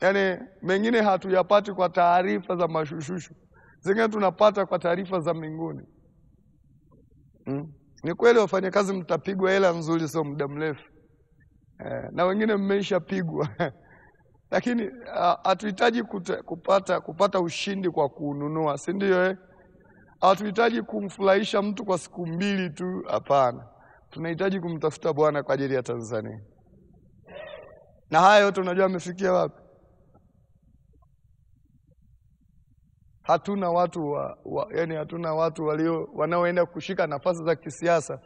Yani mengine hatuyapati kwa taarifa za mashushushu. Zingine tunapata kwa taarifa za mbinguni. Ni kweli wafanyakazi mtapigwa hela nzuri sio muda mrefu. Na wengine mmeishapigwa. Lakini hatuhitaji kupata ushindi kwa kununua, si ndio? Hatuhitaji kumfurahisha mtu kwa siku mbili tu, hapana. Tunahitaji kumtafuta Bwana kwa ajili ya Tanzania. Na haya yote unajua amefikia wapi? Hatuna watu hatuna watu wanaoenda kushika nafasi za kisiasa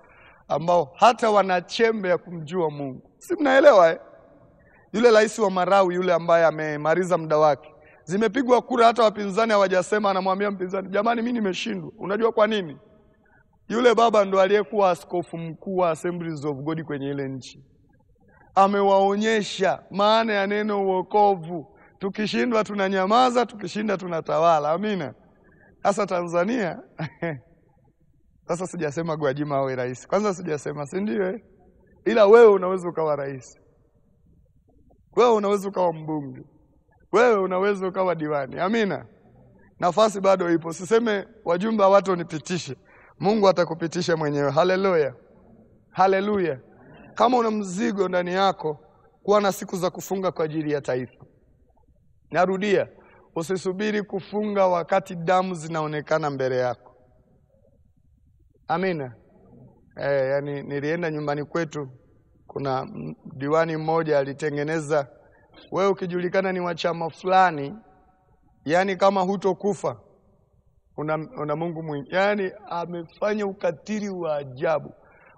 ambao hata wana chembe ya kumjua Mungu. Si mnaelewa eh? Yule rais wa Marawi yule ambaye amemaliza muda wake, zimepigwa kura hata wapinzani hawajasema, anamwambia mpinzani, jamani mimi nimeshindwa. Unajua kwa nini? Yule baba ndo aliyekuwa askofu mkuu wa Assemblies of God kwenye ile nchi. Amewaonyesha maana ya neno wokovu. Tukishindwa tunanyamaza, tukishinda tunatawala. Amina. Sasa Tanzania sasa sijasema Gwajima awe rais. Kwanza sijasema, si ndio eh? Ila wewe unaweza ukawa rais. Wewe unaweza ukawa mbunge. Wewe unaweza ukawa diwani. Amina. Nafasi bado ipo. Siseme wajumbe watu nipitishe. Mungu atakupitisha mwenyewe. Haleluya. Haleluya. Kama una mzigo ndani yako, kuwa na siku za kufunga kwa ajili ya taifa. Narudia, usisubiri kufunga wakati damu zinaonekana mbele yako. Amina. Yani nilienda nyumbani kwetu, kuna diwani mmoja alitengeneza, wewe ukijulikana ni wa chama fulani, yani kama hutokufa una Mungu mwingi. Yani amefanya ukatili wa ajabu.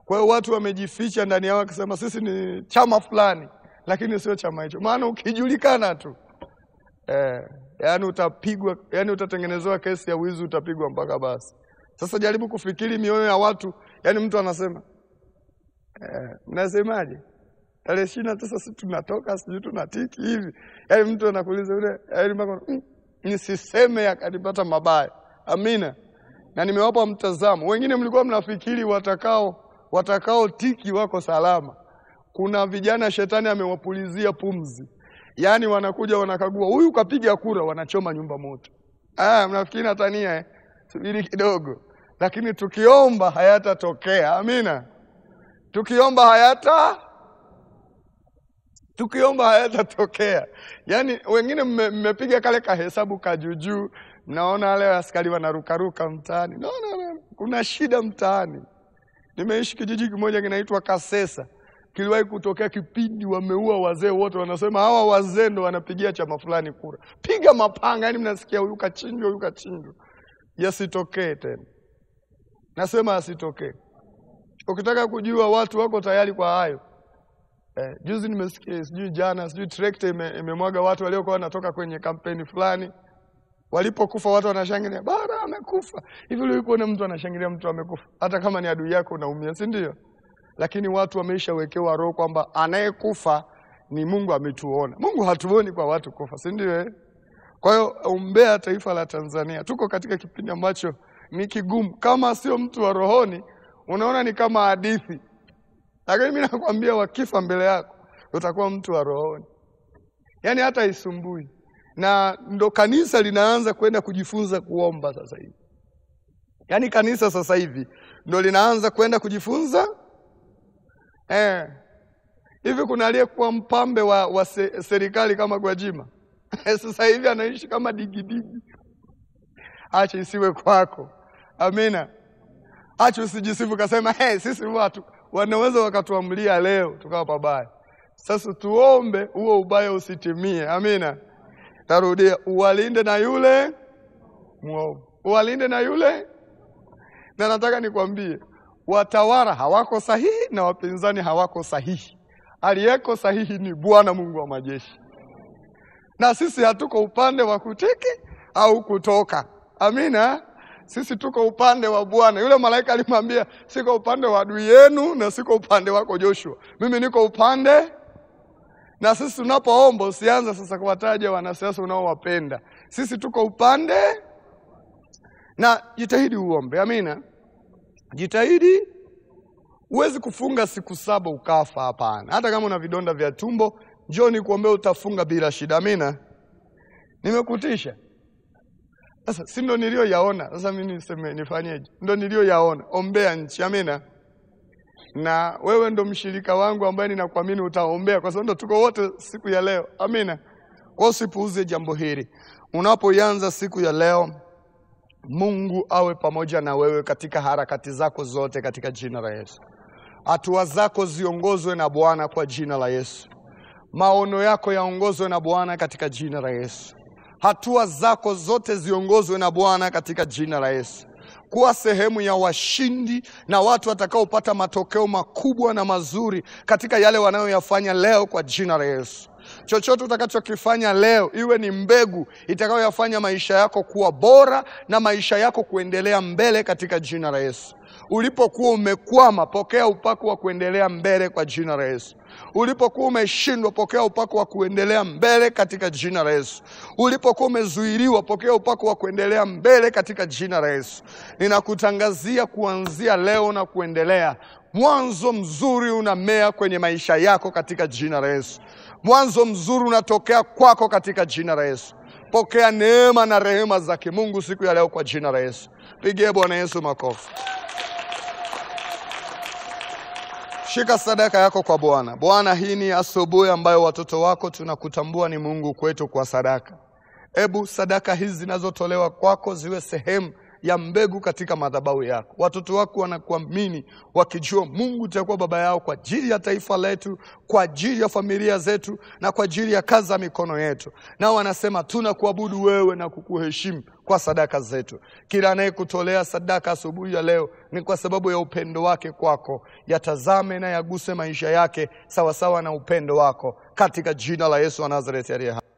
Kwa hiyo watu wamejificha ndani yao wakisema sisi ni chama fulani, lakini sio chama hicho. Maana ukijulikana tu yani utapigwa, yani utatengenezewa kesi ya wizi, utapigwa mpaka basi. Sasa jaribu kufikiri mioyo ya watu, yani mtu anasema mnasemaje? Tarehe 29 sisi tunatoka, sisi tunatiki hivi. Yani mtu anakuuliza yule, yani mpaka nisiseme yakanipata mabaya. Amina. Na nimewapa mtazamo. Wengine mlikuwa mnafikiri watakao tiki wako salama. Kuna vijana shetani amewapulizia pumzi. Yani wanakuja wanakagua, huyu kapiga kura, wanachoma nyumba moto. Mnafikiri natania eh? Subiri kidogo. Lakini tukiomba hayatatokea. Amina. Tukiomba hayatatokea. Yani wengine mmepiga kale kahesabu kajuju, mnaona wale askari wanarukaruka mtaani. No. Kuna shida mtaani. Nimeishi kijiji kimoja kinaitwa Kasesa. Kiliwahi kutokea kipindi wameua wazee wote, wanasema hawa wazee ndo wanapigia chama fulani kura. Piga mapanga, yani mnasikia huyu kachinjwa. Yasitokee tena. Nasema asitokee. Ukitaka kujua watu wako tayari kwa hayo. Juzi nimesikia, sijui jana, sijui tractor imemwaga watu waliokuwa wanatoka kwenye kampeni fulani. Walipokufa watu wanashangilia, bara amekufa. Hivi leo uko na mtu anashangilia mtu amekufa. Hata kama ni adui yako unaumia, si ndio? Lakini watu wameishawekewa roho kwamba anayekufa ni Mungu ametuona. Mungu hatuoni kwa watu kufa, si ndio? Kwa hiyo ombea taifa la Tanzania. Tuko katika kipindi ambacho ni kigumu. Kama sio mtu wa rohoni, unaona ni kama hadithi. Lakini mimi nakwambia wakifa mbele yako, utakuwa mtu wa rohoni. Yani hata isumbui. Na ndo kanisa linaanza kwenda kujifunza kuomba sasa hivi. Yani kanisa sasa hivi ndo linaanza kwenda kujifunza. Hivi kuna aliyekuwa mpambe wa serikali kama Gwajima. Sasa hivi anaishi kama digidigi. Acha isiwe kwako. Amina. Acha usijisifu kasema sisi watu wanaweza wakatuamlia leo tukawa pabaya. Sasa tuombe huo ubaya usitimie. Amina. Tarudia, uwalinde na yule muovu. Uwalinde na yule. Na nataka nikwambie, watawala hawako sahihi na wapinzani hawako sahihi. Aliyeko sahihi ni Bwana Mungu wa majeshi. Na sisi hatuko upande wa kutiki au kutoka. Amina. Sisi tuko upande wa Bwana. Yule malaika alimwambia, siko upande wa adui yenu na siko upande wako Joshua. Mimi niko upande. Na sisi tunapoomba usianze sasa kuwataja wanasiasa unaowapenda. Sisi tuko upande. Na jitahidi uombe. Amina. Jitahidi. Huwezi kufunga siku 7 ukafa, hapana. Hata kama una vidonda vya tumbo, njoo nikuombee utafunga bila shida. Amina. Nimekutisha. Sasa si ndo nilioyaona. Sasa mimi niseme nifanyeje? Ndo nilioyaona. Ombea nchi. Amina. Na wewe ndo mshirika wangu ambaye ninakuamini utaombea, kwa sababu ndo tuko wote siku ya leo. Amina. Kwa usipuuze jambo hili. Unapoanza siku ya leo, Mungu awe pamoja na wewe katika harakati zako zote katika jina la Yesu. Hatua zako ziongozwe na Bwana kwa jina la Yesu. Maono yako yaongozwe na Bwana katika jina la Yesu. Hatua zako zote ziongozwe na Bwana katika jina la Yesu. kuwa sehemu ya washindi na watu watakaopata matokeo makubwa na mazuri katika yale wanayoyafanya leo kwa jina la Yesu. Chochote utakachokifanya leo iwe ni mbegu itakayoyafanya maisha yako kuwa bora na maisha yako kuendelea mbele katika jina la Yesu. Ulipokuwa umekwama, pokea upako wa kuendelea mbele kwa jina la Yesu. Ulipokuwa umeshindwa, pokea upako wa kuendelea mbele katika jina la Yesu. Ulipokuwa umezuiliwa, pokea upako wa kuendelea mbele katika jina la Yesu. Ninakutangazia kuanzia leo na kuendelea, mwanzo mzuri unamea kwenye maisha yako katika jina la Yesu. Mwanzo mzuri unatokea kwako katika jina la Yesu. Pokea neema na rehema za Mungu siku ya leo kwa jina la Yesu. Pigie Bwana Yesu makofi. Shika sadaka yako kwa Bwana. Bwana, hii ni asubuhi ambayo watoto wako tunakutambua ni Mungu kwetu kwa sadaka. Ebu sadaka hizi zinazotolewa kwako ziwe sehemu ya mbegu katika madhabahu yako. Watoto wako wanakuamini wakijua Mungu utakuwa baba yao kwa ajili ya taifa letu, kwa ajili ya familia zetu na kwa ajili ya kazi za mikono yetu. Nao wanasema tunakuabudu wewe na kukuheshimu kwa sadaka zetu. Kila anayekutolea sadaka asubuhi ya leo ni kwa sababu ya upendo wake kwako. Yatazame na yaguse maisha yake sawa sawa na upendo wako katika jina la Yesu wa Nazareti aliye hai.